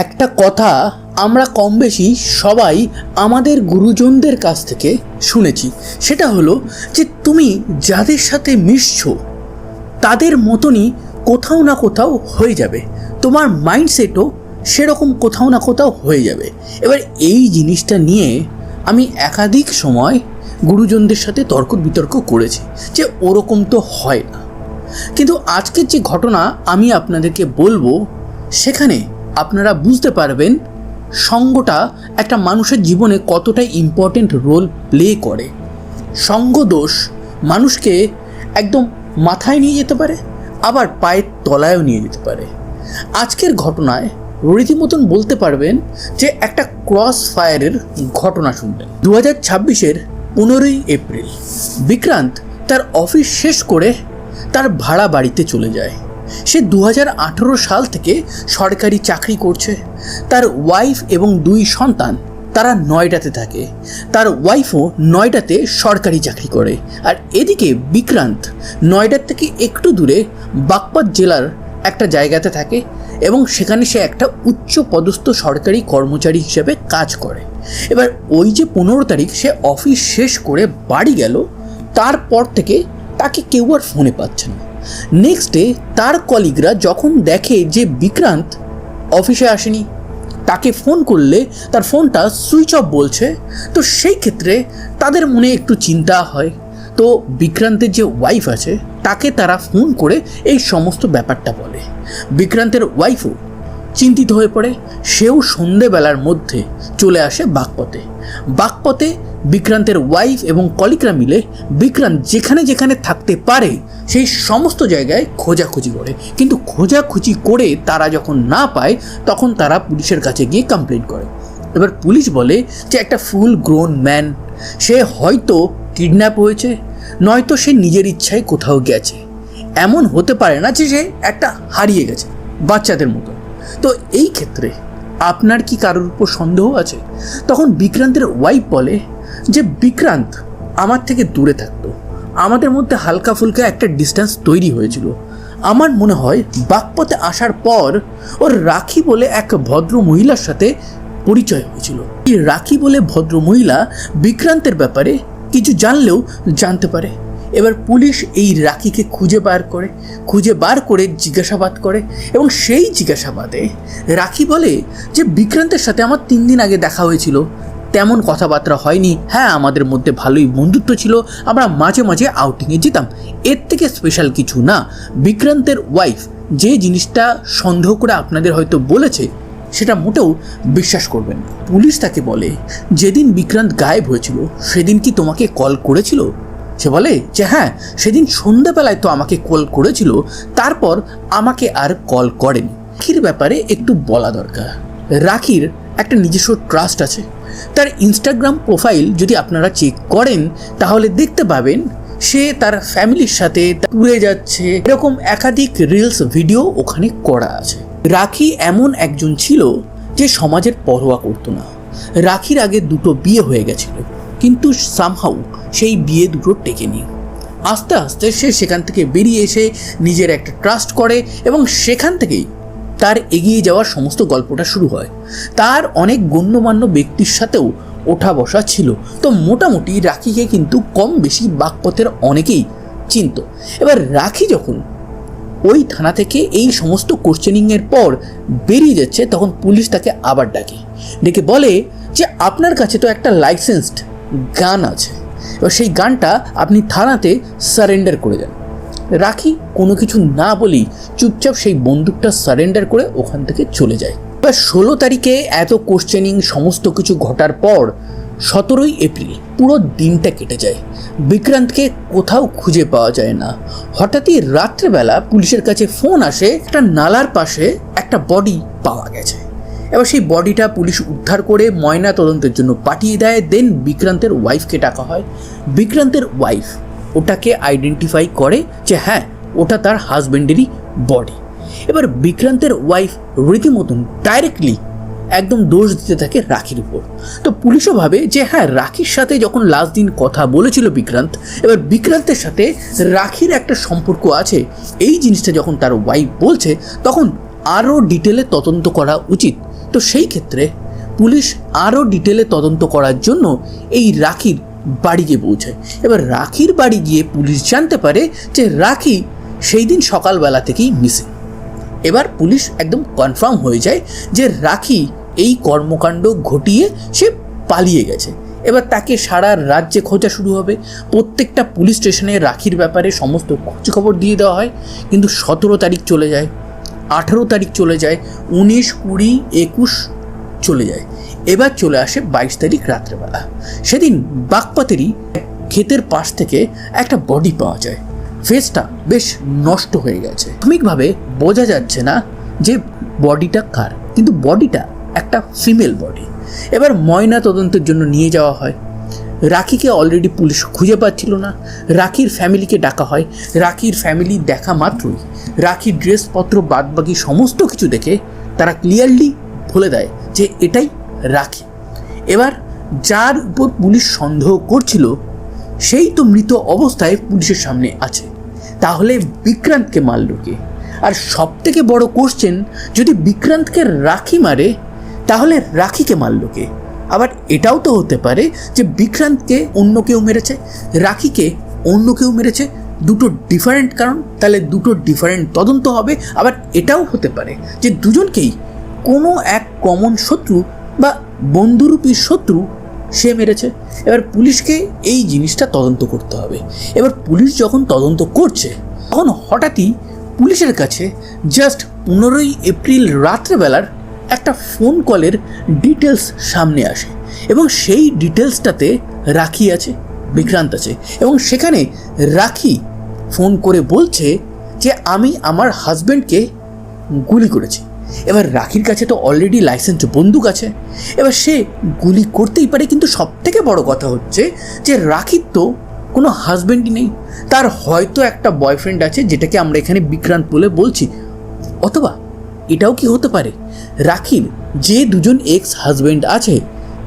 একটা কথা আমরা কম বেশি সবাই আমাদের গুরুজনদের কাছ থেকে শুনেছি, সেটা হলো যে তুমি যাদের সাথে মিশছো তাদের মতনই কোথাও না কোথাও হয়ে যাবে, তোমার মাইন্ডসেটও সেরকম কোথাও না কোথাও হয়ে যাবে। এবার এই জিনিসটা নিয়ে আমি একাধিক সময় গুরুজনদের সাথে তর্ক বিতর্ক করেছি যে ওরকম তো হয় না, কিন্তু আজকের যে ঘটনা আমি আপনাদেরকে বলবো সেখানে আপনারা বুঝতে পারবেন সঙ্গটা একটা মানুষের জীবনে কতটা ইম্পর্টেন্ট রোল প্লে করে। সঙ্গ দোষ মানুষকে একদম মাথায় নিয়ে যেতে পারে, আবার পায়ের তলায়ও নিয়ে যেতে পারে। আজকের ঘটনায় রীতিমতন বলতে পারবেন যে একটা ক্রস ফায়ারের ঘটনা শুনবেন। 2026-এর 15ই এপ্রিল বিক্রান্ত তার অফিস শেষ করে তার ভাড়া বাড়িতে চলে যায়। সে 2018 সাল থেকে সরকারি চাকরি করছে। তার ওয়াইফ এবং 2 সন্তান তারা নয়ডাতে থাকে। তার ওয়াইফও নয়ডাতে সরকারি চাকরি করে। আর এদিকে বিক্রান্ত নয়ডার থেকে একটু দূরে বাগপত জেলার একটা জায়গাতে থাকে এবং সেখানে সে একটা উচ্চ পদস্থ সরকারি কর্মচারী হিসেবে কাজ করে। এবার ওই যে 15 তারিখ সে অফিস শেষ করে বাড়ি গেল, তারপর থেকে তাকে কেউ আর ফোনে পাচ্ছে না। নেক্সট ডে তার কলিগরা যখন দেখে যে বিক্রান্ত অফিসে আসেনি, তাকে ফোন করলে তার ফোনটা সুইচ অফ বলছে, তো সেই ক্ষেত্রে তাদের মনে একটু চিন্তা হয়। তো বিক্রান্তের যে ওয়াইফ আছে তাকে তারা ফোন করে এই সমস্ত ব্যাপারটা বলে। বিক্রান্তের ওয়াইফও চিন্তিত হয়ে পড়ে। সেও সন্ধেবেলার মধ্যে চলে আসে বাগপতে বিক্রান্তের ওয়াইফ এবং কলিগরা মিলে বিক্রান্ত যেখানে যেখানে থাকতে পারে সেই সমস্ত জায়গায় খোঁজাখুঁজি করে। কিন্তু খোঁজাখুঁজি করে তারা যখন না পায় তখন তারা পুলিশের কাছে গিয়ে কমপ্লেন করে। এবার পুলিশ বলে যে একটা ফুল গ্রোন ম্যান, সে হয়তো কিডন্যাপ হয়েছে, নয়তো সে নিজের ইচ্ছায় কোথাও গেছে। এমন হতে পারে না যে সে একটা হারিয়ে গেছে বাচ্চাদের মতো। তো এই ক্ষেত্রে আপনার কি কারোর উপর সন্দেহ আছে? তখন বিক্রান্তের ওয়াইফ বলে যে বিক্রান্ত আমার থেকে দূরে থাকতো, আমাদের মধ্যে হালকা ফুলকা একটা ডিস্টেন্স তৈরি হয়েছিল। আমার মনে হয় বাগপতে আসার পর ওর রাখি বলে এক ভদ্র মহিলার সাথে পরিচয় হয়েছিল। এই রাখি বলে ভদ্র মহিলা বিক্রান্তের ব্যাপারে কিছু জানলেও জানতে পারে। এবার পুলিশ এই রাখিকে খুঁজে বার করে জিজ্ঞাসাবাদ করে এবং সেই জিজ্ঞাসাবাদে রাখি বলে যে বিক্রান্তের সাথে আমার 3 দিন আগে দেখা হয়েছিল, তেমন কথাবার্তা হয়নি। হ্যাঁ, আমাদের মধ্যে ভালোই বন্ধুত্ব ছিল, আমরা মাঝে মাঝে আউটিংয়ে যেতাম, এর থেকে স্পেশাল কিছু না। বিক্রান্তের ওয়াইফ যে জিনিসটা সন্দেহ করে আপনাদের হয়তো বলেছে সেটা মোটেও বিশ্বাস করবেন না। পুলিশ তাকে বলে যেদিন বিক্রান্ত গায়েব হয়েছিল সেদিন কি তোমাকে কল করেছিল? সে বলে যে হ্যাঁ, সেদিন সন্ধ্যাবেলায় তো আমাকে কল করেছিল, তারপর আমাকে আর কল করেনি। রাখির ব্যাপারে একটু বলা দরকার। রাখির একটা নিজস্ব ট্রাস্ট আছে। তার ইনস্টাগ্রাম প্রোফাইল যদি আপনারা চেক করেন তাহলে দেখতে পাবেন সে তার ফ্যামিলির সাথে ট্যুরে যাচ্ছে, এরকম একাধিক রিলস ভিডিও ওখানে করা আছে। রাখি এমন একজন ছিল যে সমাজের পরোয়া করতো না। রাখির আগে 2টো বিয়ে হয়ে গেছিল, কিন্তু সামহাউ সেই বিয়ে দুটো টেকেনি। আস্তে আস্তে সে সেখান থেকে বেরিয়ে এসে নিজের একটা ট্রাস্ট করে এবং সেখান থেকেই তার এগিয়ে যাওয়ার সমস্ত গল্পটা শুরু হয়। তার অনেক গণ্যমান্য ব্যক্তির সাথেও ওঠা বসা ছিল। তো মোটামুটি রাখিকে কিন্তু কম বেশি বাগপতের অনেকেই চিনত। এবার রাখি যখন ওই থানা থেকে এই সমস্ত কোশ্চেনিংয়ের পর বেরিয়ে যাচ্ছে তখন পুলিশ তাকে আবার ডেকে বলে যে আপনার কাছে তো একটা লাইসেন্সড গান আছে, এবার সেই গানটা আপনি থানাতে সারেন্ডার করে দেন। রাখি কোনো কিছু না বলেই চুপচাপ সেই বন্দুকটা সারেন্ডার করে ওখান থেকে চলে যায়। এবার 16 তারিখে এত কোশ্চেনিং সমস্ত কিছু ঘটার পর 17ই এপ্রিল পুরো দিনটা কেটে যায়। বিক্রান্তকে কোথাও খুঁজে পাওয়া যায় না। হঠাৎই রাত্রেবেলা পুলিশের কাছে ফোন আসে একটা নালার পাশে একটা বডি পাওয়া গেছে। এবার সেই বডিটা পুলিশ উদ্ধার করে ময়না তদন্তের জন্য পাঠিয়ে দেয়। দেন বিক্রান্তের ওয়াইফকে ডাকা হয়। বিক্রান্তের ওয়াইফ ওটাকে আইডেন্টিফাই করে যে হ্যাঁ, ওটা তার হাজব্যান্ডেরই বডি। এবার বিক্রান্তের ওয়াইফ রীতিমতন ডাইরেক্টলি একদম দোষ দিতে থাকে রাখির উপর। তো পুলিশও ভাবে যে হ্যাঁ, রাখির সাথে যখন লাস্ট দিন কথা বলেছিল বিক্রান্ত, এবার বিক্রান্তের সাথে রাখির একটা সম্পর্ক আছে। এই জিনিসটা যখন তার ওয়াইফ বলছে তখন আরও ডিটেলে তদন্ত করা উচিত। তো সেই ক্ষেত্রে পুলিশ আরও ডিটেলে তদন্ত করার জন্য এই রাখির বাড়ি গিয়ে পৌঁছায়। এবার রাখির বাড়ি গিয়ে পুলিশ জানতে পারে যে রাখি সেই দিন সকালবেলা থেকেই মিসিং। এবার পুলিশ একদম কনফার্ম হয়ে যায় যে রাখি এই কর্মকাণ্ড ঘটিয়ে সে পালিয়ে গেছে। এবার তাকে সারা রাজ্যে খোঁজা শুরু হবে। প্রত্যেকটা পুলিশ স্টেশনে রাখির ব্যাপারে সমস্ত খোঁজখবর দিয়ে দেওয়া হয়। কিন্তু 17 তারিখ চলে যায়, 18 তারিখ চলে যায়, 19, 20, 21 চলে যায়। এবার চলে আসে 22 তারিখ রাত্রেবেলা। সেদিন বাগপাতেরই ক্ষেতের পাশ থেকে একটা বডি পাওয়া যায়। ফেসটা বেশ নষ্ট হয়ে গেছে, প্রাথমিকভাবে বোঝা যাচ্ছে না যে বডিটা কার, কিন্তু বডিটা একটা ফিমেল বডি। এবার ময়না তদন্তের জন্য নিয়ে যাওয়া হয়। রাখিকে অলরেডি পুলিশ খুঁজে পাচ্ছিল না। রাখির ফ্যামিলিকে ডাকা হয়। রাখির ফ্যামিলি দেখা মাত্রই রাখির ড্রেসপত্র বাদবাকি সমস্ত কিছু দেখে তারা ক্লিয়ারলি বলে দেয় যে এটাই রাখি। এবার যার উপর পুলিশ সন্দেহ করছিল সেই তো মৃত অবস্থায় পুলিশের সামনে আছে, তাহলে বিক্রান্তকে মারল কে? আর সব থেকে বড় কোশ্চেন, যদি বিক্রান্তকে রাখি মারে তাহলে রাখিকে মারল কে? আবার এটাও তো হতে পারে যে বিক্রান্তকে অন্য কেউ মেরেছে, রাখিকে অন্য কেউ মেরেছে। দুটো ডিফারেন্ট কারণ, তাহলে দুটো ডিফারেন্ট তদন্ত হবে। আবার এটাও হতে পারে যে দুজনকেই কোনো এক কমন শত্রু বা বন্ধুরূপী শত্রু সে মেরেছে। এবার পুলিশকে এই জিনিসটা তদন্ত করতে হবে। এবার পুলিশ যখন তদন্ত করছে তখন হঠাৎই পুলিশের কাছে জাস্ট 15ই এপ্রিল রাত্রেবেলার একটা ফোন কলের ডিটেলস সামনে আসে এবং সেই ডিটেলসটাতে রাখি আছে, বিক্রান্ত আছে এবং সেখানে রাখি ফোন করে বলছে যে আমি আমার হাজব্যান্ডকে গুলি করেছি। এবার রাখির কাছে তো অলরেডি লাইসেন্স বন্দুক আছে, এবার সে গুলি করতেই পারে। কিন্তু সব থেকে বড় কথা হচ্ছে যে রাখির তো কোনো হাজব্যান্ডই নেই, তার হয়তো একটা বয়ফ্রেন্ড আছে যেটাকে আমরা এখানে বিক্রান্ত বলে বলছি। অথবা এটাও কি হতে পারে রাখির যে দুজন এক্স হাজব্যান্ড আছে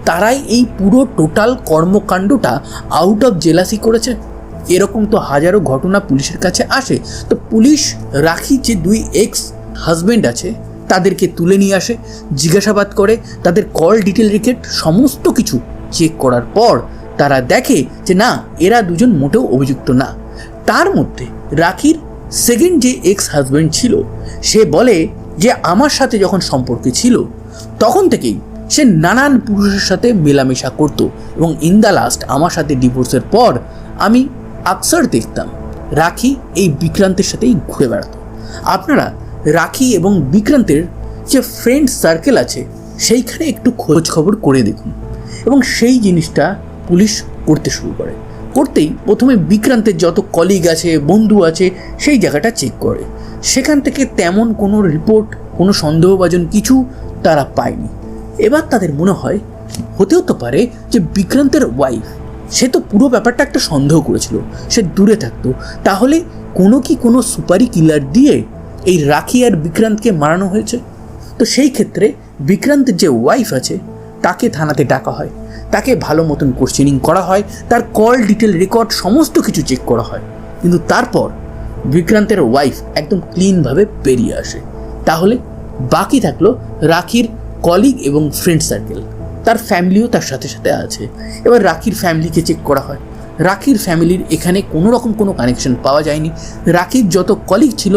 তারাই এই পুরো টোটাল কর্মকাণ্ডটা আউট অফ জেলাসি করেছে? এরকম তো হাজারো ঘটনা পুলিশের কাছে আসে। তো পুলিশ রাখি যে 2 এক্স হাজব্যান্ড আছে তাদেরকে তুলে নিয়ে আসে, জিজ্ঞাসাবাদ করে, তাদের কল ডিটেল রেকর্ড সমস্ত কিছু চেক করার পর তারা দেখে যে না, এরা দুজন মোটেও অভিযুক্ত না। তার মধ্যে রাখির সেকেন্ড যে এক্স হাজব্যান্ড ছিল সে বলে যে আমার সাথে যখন সম্পর্কে ছিল তখন থেকেই সে নানান পুরুষের সাথে মেলামেশা করত এবং ইন দ্য লাস্ট আমার সাথে ডিভোর্সের পর আমি আকসার দেখতাম রাখি এই বিক্রান্তের সাথেই ঘুরে বেড়াতো। আপনারা রাখি এবং বিক্রান্তের যে ফ্রেন্ড সার্কেল আছে সেইখানে একটু খোঁজ খবর করে দেখুন এবং সেই জিনিসটা পুলিশ করতে শুরু করে। করতেই প্রথমে বিক্রান্তের যত কলিগ আছে, বন্ধু আছে, সেই জায়গাটা চেক করে। সেখান থেকে তেমন কোনো রিপোর্ট, কোনো সন্দেহভাজন কিছু তারা পায়নি। এবার তাদের মনে হয় হতেও তো পারে যে বিক্রান্তের ওয়াইফ, সে তো পুরো ব্যাপারটা একটা সন্দেহ করেছিল, সে দূরে থাকতো, তাহলে কোনো সুপারি কিলার দিয়ে এই রাখি আর বিক্রান্তকে মারানো হয়েছে। তো সেই ক্ষেত্রে বিক্রান্তের যে ওয়াইফ আছে তাকে থানাতে ডাকা হয়, তাকে ভালো মতন কোশ্চেনিং করা হয়, তার কল ডিটেল রেকর্ড সমস্ত কিছু চেক করা হয়। কিন্তু তারপর বিক্রান্তের ওয়াইফ একদম ক্লিনভাবে বেরিয়ে আসে। তাহলে বাকি থাকলো রাখির কলিগ এবং ফ্রেন্ড সার্কেল, তার ফ্যামিলিও তার সাথে সাথে আছে। এবার রাখির ফ্যামিলিকে চেক করা হয়। রাখির ফ্যামিলির এখানে কোনো রকম কোনো কানেকশন পাওয়া যায়নি। রাখির যত কলিগ ছিল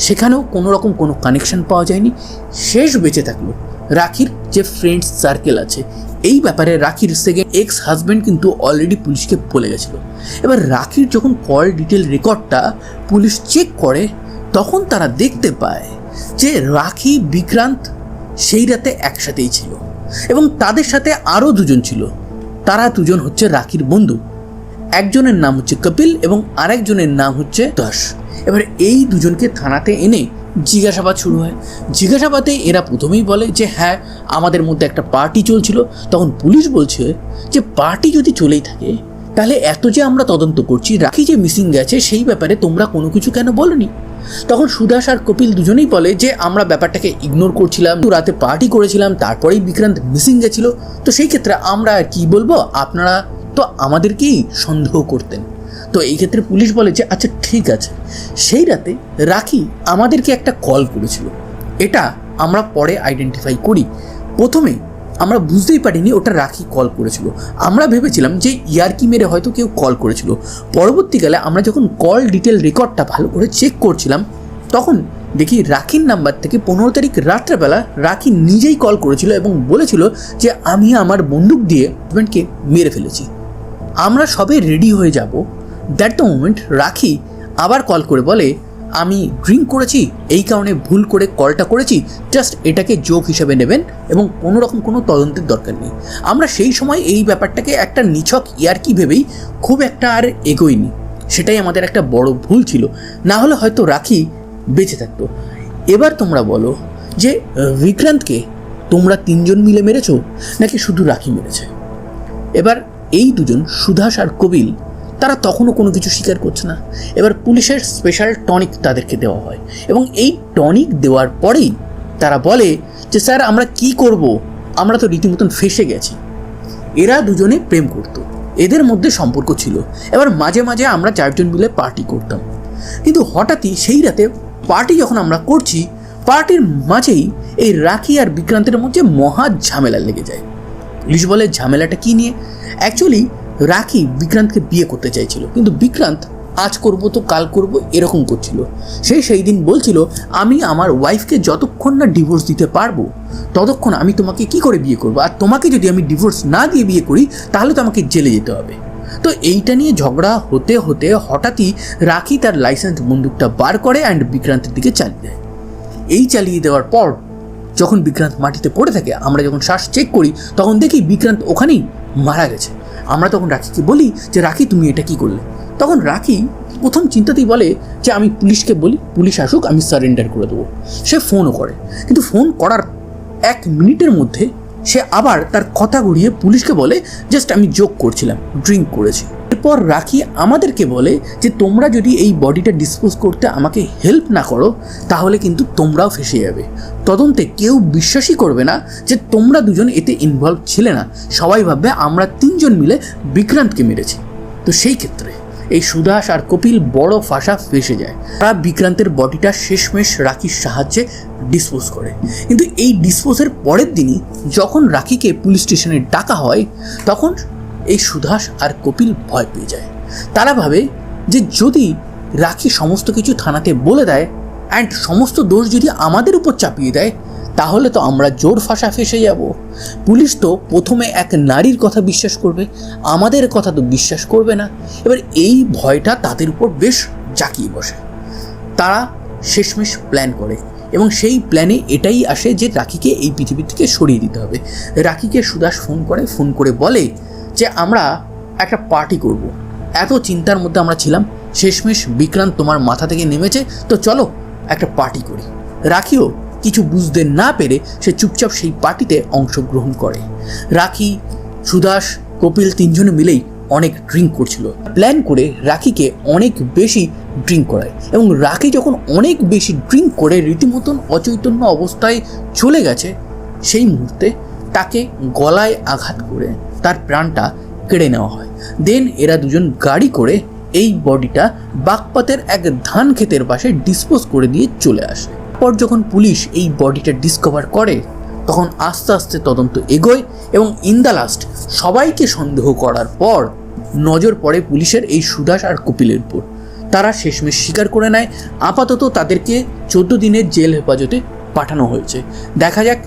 সেখানেও কোনো রকম কোনো কানেকশন পাওয়া যায়নি। শেষ বেঁচে থাকলো রাখির যে ফ্রেন্ড সার্কেল আছে। এই ব্যাপারে রাখির সেকেন্ড এক্স হাজব্যান্ড কিন্তু অলরেডি পুলিশকে বলে গেছিলো। এবার রাখির যখন কল ডিটেল রেকর্ডটা পুলিশ চেক করে তখন তারা দেখতে পায় যে রাখি বিক্রান্ত সেই রাতে একসাথেই ছিল এবং তাদের সাথে আরও দুজন ছিল। তারা দুজন হচ্ছে রাখির বন্ধু। একজনের নাম হচ্ছে কপিল এবং আরেকজনের নাম হচ্ছে দাস। এবার এই দুজনকে থানাতে এনে জিজ্ঞাসাবাদ শুরু হয়। জিজ্ঞাসাবাদে এরা প্রথমেই বলে যে হ্যাঁ, আমাদের মধ্যে একটা পার্টি চলছিল। তখন পুলিশ বলছে যে পার্টি যদি চলেই থাকে তাহলে এত যে আমরা তদন্ত করছি, রাখি যে মিসিং গেছে সেই ব্যাপারে তোমরা কোনো কিছু কেন বলনি? তখন সুদাস আর কপিল দুজনেই বলে যে আমরা ব্যাপারটাকে ইগনোর করছিলাম, রাতে পার্টি করেছিলাম, তারপরেই বিক্রান্ত মিসিং গেছিল। তো সেই ক্ষেত্রে আমরা কি বলবো, আপনারা তো আমাদেরকেই সন্দেহ করতেন। তো এই ক্ষেত্রে পুলিশ বলে যে আচ্ছা ঠিক আছে, সেই রাতে রাখি আমাদেরকে একটা কল করেছিল এটা আমরা পরে আইডেন্টিফাই করি। প্রথমে আমরা বুঝতেই পারিনি ওটা রাখি কল করেছিল, আমরা ভেবেছিলাম যে ইয়ার্কি মেরে হয়তো কেউ কল করেছিল। পরবর্তীকালে আমরা যখন কল ডিটেল রেকর্ডটা ভালো করে চেক করছিলাম তখন দেখি রাখির নাম্বার থেকে 15 তারিখ রাত্রেবেলা রাখি নিজেই কল করেছিল এবং বলেছিল যে আমি আমার বন্দুক দিয়ে হাজব্যান্ডকে মেরে ফেলেছি। আমরা সবে রেডি হয়ে যাব, দ্যাট দ্য মোমেন্ট রাখি আবার কল করে বলে আমি ড্রিঙ্ক করেছি, এই কারণে ভুল করে কলটা করেছি, জাস্ট এটাকে জোক হিসেবে নেবেন এবং কোনো রকম কোনো তদন্তের দরকার নেই। আমরা সেই সময় এই ব্যাপারটাকে একটা নিছক ইয়ার্কি ভেবেই খুব একটা আর এগোইনি, সেটাই আমাদের একটা বড় ভুল ছিল, না হলে হয়তো রাখি বেঁচে থাকতো। এবার তোমরা বলো যে বিক্রান্তকে তোমরা 3 জন মিলে মেরেছো নাকি শুধু রাখি মেরেছে? এবার এই দুজন সুধাস আর কপিল তারা তখনও কোনো কিছু স্বীকার করছে না। এবার পুলিশের স্পেশাল টনিক তাদেরকে দেওয়া হয় এবং এই টনিক দেওয়ার পরেই তারা বলে যে স্যার আমরা কি করব, আমরা তো রীতিমতন ফেসে গেছি। এরা দুজনে প্রেম করত, এদের মধ্যে সম্পর্ক ছিল। এবার মাঝে মাঝে আমরা 4 জন মিলে পার্টি করতাম, কিন্তু হঠাৎই সেই রাতে পার্টি যখন আমরা করছি, পার্টির মাঝেই এই রাখি আর বিক্রান্তের মধ্যে মহা ঝামেলা লেগে যায়। পুলিশ বলে ঝামেলাটা কি নিয়ে? অ্যাকচুয়ালি রাখি বিক্রান্তকে বিয়ে করতে চাইছিল, কিন্তু বিক্রান্ত আজ করব তো কাল করব এরকম করছিল। সেই দিন বলছিল আমি আমার ওয়াইফকে যতক্ষণ না ডিভোর্স দিতে পারবো ততক্ষণ আমি তোমাকে কি করে বিয়ে করবো, আর তোমাকে যদি আমি ডিভোর্স না দিয়ে বিয়ে করি তাহলে তো আমাকে জেলে যেতে হবে। তো এইটা নিয়ে ঝগড়া হতে হতে হঠাৎই রাখি তার লাইসেন্স বন্দুকটা বার করে অ্যান্ড বিক্রান্তের দিকে চালিয়ে দেয়। এই চালিয়ে দেওয়ার পর যখন বিক্রান্ত মাটিতে পড়ে থাকে, আমরা যখন শ্বাস চেক করি তখন দেখি বিক্রান্ত ওখানেই মারা গেছে। আমরা তখন রাখিকে বলি যে রাখি তুমি এটা কি করলে? তখন রাখি প্রথম চিন্তাতেই বলে যে আমি পুলিশকে বলি, পুলিশ আসুক, আমি সারেন্ডার করে দেবো। সে ফোনও করে, কিন্তু ফোন করার 1 মিনিটের মধ্যে সে আবার তার কথা ঘুরিয়ে পুলিশকে বলে জাস্ট আমি জোক করছিলাম, ড্রিঙ্ক করেছি। এরপর রাখি আমাদেরকে বলে যে তোমরা যদি এই বডিটা ডিসপোজ করতে আমাকে হেল্প না করো তাহলে কিন্তু তোমরাও ফেসে যাবে। তদন্তে কেউ বিশ্বাসই করবে না যে তোমরা দুজন এতে ইনভলভ ছিলে না, সবাই ভাববে আমরা 3 জন মিলে বিক্রান্তকে মেরেছি। তো সেই ক্ষেত্রে এই সুধাস আর কপিল বড় ফাঁসা ফেসে যায়। তারা বিক্রান্তের বডিটা শেষমেশ রাখির সাহায্যে ডিসপোজ করে, কিন্তু এই ডিসপোজের পরের দিনই যখন রাখিকে পুলিশ স্টেশনে ডাকা হয় তখন এই সুধাস আর কপিল ভয় পেয়ে যায়। তারা ভাবে যে যদি রাখি সমস্ত কিছু থানাতে বলে দেয় অ্যান্ড সমস্ত দোষ যদি আমাদের উপর চাপিয়ে দেয় তাহলে তো আমরা জোর ফাঁসা ফেসে যাব। পুলিশ তো প্রথমে এক নারীর কথা বিশ্বাস করবে, আমাদের কথা তো বিশ্বাস করবে না। এবার এই ভয়টা তাদের উপর বেশ জাঁকিয়ে বসে। তারা শেষমেশ প্ল্যান করে এবং সেই প্ল্যানে এটাই আসে যে রাখিকে এই পৃথিবী থেকে সরিয়ে দিতে হবে। রাখিকে সুদাস ফোন করে বলে যে আমরা একটা পার্টি করব। এত চিন্তার মধ্যে আমরা ছিলাম, শেষমেশ বিক্রান্ত তোমার মাথা থেকে নেমেছে, তো চলো একটা পার্টি করি। রাখিও কিছু বুঝতে না পেরে সে চুপচাপ সেই পার্টিতে অংশগ্রহণ করে। রাখি, সুদাস, কপিল 3 জনে মিলেই অনেক ড্রিঙ্ক করছিল। প্ল্যান করে রাখিকে অনেক বেশি ড্রিঙ্ক করায় এবং রাখি যখন অনেক বেশি ড্রিঙ্ক করে রীতিমতন অচৈতন্য অবস্থায় চলে গেছে, সেই মুহূর্তে তাকে গলায় আঘাত করে তার প্রাণটা কেড়ে নেওয়া হয়। দেন এরা দুজন গাড়ি করে এই বডিটা বাগপাতের এক ধান ক্ষেতের পাশে ডিসপোজ করে দিয়ে চলে আসে। তারপর যখন পুলিশ এই বডিটা ডিসকভার করে তখন আস্তে আস্তে তদন্ত এগোয় এবং ইন দ্য লাস্ট সবাইকে সন্দেহ করার পর নজর পড়ে পুলিশের এই সুদাস আর কপিলের উপর। তারা শেষমেশ স্বীকার করে নেয়, আপাতত তাদেরকে 14 দিনের জেল হেফাজতে পাঠানো হয়েছে। দেখা যাক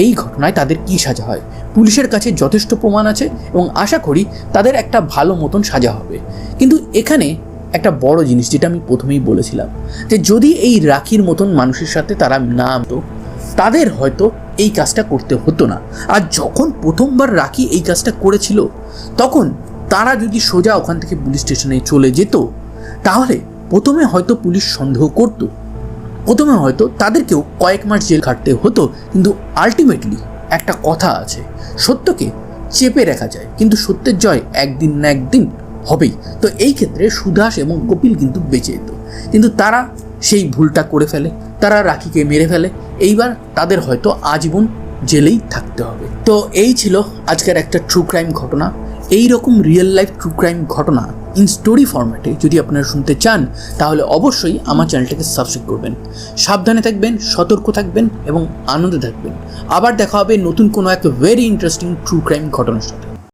এই ঘটনায় তাদের কী সাজা হয়। পুলিশের কাছে যথেষ্ট প্রমাণ আছে এবং আশা করি তাদের একটা ভালো মতন সাজা হবে। কিন্তু এখানে একটা বড় জিনিস যেটা আমি প্রথমেই বলেছিলাম যে যদি এই রাখির মতন মানুষের সাথে তারা না হতো তাদের হয়তো এই কাজটা করতে হতো না। আর যখন প্রথমবার রাখি এই কাজটা করেছিল তখন তারা যদি সোজা ওখান থেকে পুলিশ স্টেশনে চলে যেত তাহলে প্রথমে হয়তো পুলিশ সন্দেহ করত, প্রথমে হয়তো তাদেরকেও কয়েক মাস জেল খাটতে হতো। কিন্তু আলটিমেটলি একটা কথা আছে, সত্যকে চেপে রাখা যায় কিন্তু সত্যের জয় একদিন না একদিন হবেই। তো এই ক্ষেত্রে সুদাস এবং কপিল কিন্তু বেঁচে যেত, কিন্তু তারা সেই ভুলটা করে ফেলে, তারা রাখিকে মেরে ফেলে। এইবার তাদের হয়তো আজীবন জেলেই থাকতে হবে। তো এই ছিল আজকের একটা ট্রু ক্রাইম ঘটনা। এই রকম রিয়েল লাইফ ট্রু ক্রাইম ঘটনা ইন স্টোরি ফরম্যাটে যদি আপনারা শুনতে চান তাহলে অবশ্যই আমার চ্যানেলটাকে সাবস্ক্রাইব করবেন। সাবধানে থাকবেন, সতর্ক থাকবেন এবং আনন্দে থাকবেন। আবার দেখা হবে নতুন কোনো এক ভেরি ইন্টারেস্টিং ট্রু ক্রাইম ঘটনার সাথে।